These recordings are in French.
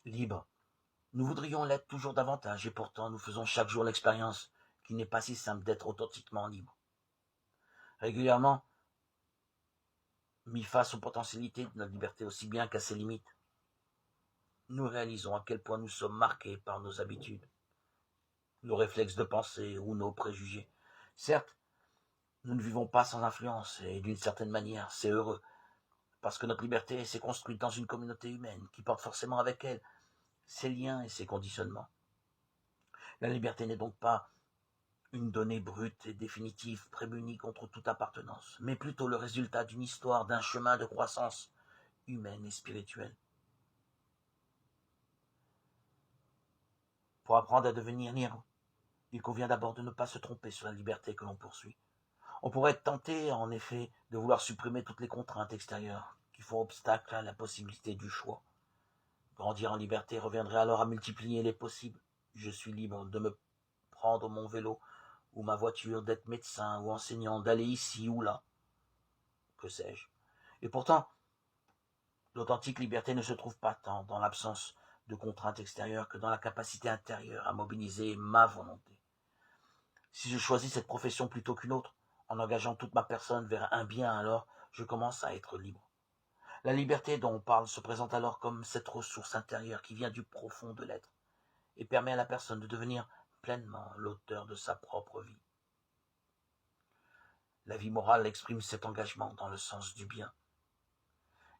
Libre. Nous voudrions l'être toujours davantage, et pourtant nous faisons chaque jour l'expérience qu'il n'est pas si simple d'être authentiquement libre. Régulièrement, mis face aux potentialités de notre liberté aussi bien qu'à ses limites, nous réalisons à quel point nous sommes marqués par nos habitudes, nos réflexes de pensée ou nos préjugés. Certes, nous ne vivons pas sans influence, et d'une certaine manière, c'est heureux, parce que notre liberté s'est construite dans une communauté humaine qui porte forcément avec elle ses liens et ses conditionnements. La liberté n'est donc pas une donnée brute et définitive prémunie contre toute appartenance, mais plutôt le résultat d'une histoire, d'un chemin de croissance humaine et spirituelle. Pour apprendre à devenir libre, il convient d'abord de ne pas se tromper sur la liberté que l'on poursuit. On pourrait être tenté, en effet, de vouloir supprimer toutes les contraintes extérieures qui font obstacle à la possibilité du choix. Grandir en liberté reviendrait alors à multiplier les possibles. Je suis libre de me prendre mon vélo ou ma voiture, d'être médecin ou enseignant, d'aller ici ou là. Que sais-je? Et pourtant, l'authentique liberté ne se trouve pas tant dans l'absence de contraintes extérieures que dans la capacité intérieure à mobiliser ma volonté. Si je choisis cette profession plutôt qu'une autre, en engageant toute ma personne vers un bien, alors je commence à être libre. La liberté dont on parle se présente alors comme cette ressource intérieure qui vient du profond de l'être et permet à la personne de devenir pleinement l'auteur de sa propre vie. La vie morale exprime cet engagement dans le sens du bien.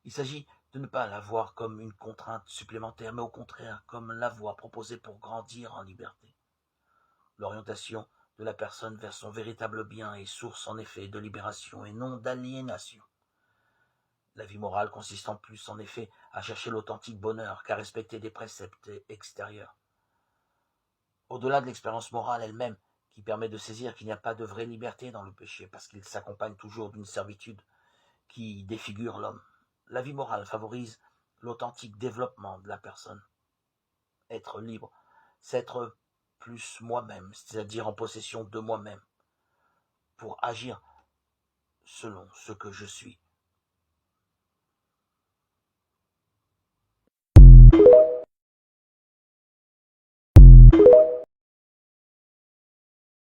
Il s'agit de ne pas la voir comme une contrainte supplémentaire, mais au contraire comme la voie proposée pour grandir en liberté. L'orientation de la personne vers son véritable bien est source en effet de libération et non d'aliénation. La vie morale consiste en plus en effet à chercher l'authentique bonheur qu'à respecter des préceptes extérieurs. Au-delà de l'expérience morale elle-même, qui permet de saisir qu'il n'y a pas de vraie liberté dans le péché, parce qu'il s'accompagne toujours d'une servitude qui défigure l'homme. La vie morale favorise l'authentique développement de la personne. Être libre, c'est être plus moi-même, c'est-à-dire en possession de moi-même, pour agir selon ce que je suis.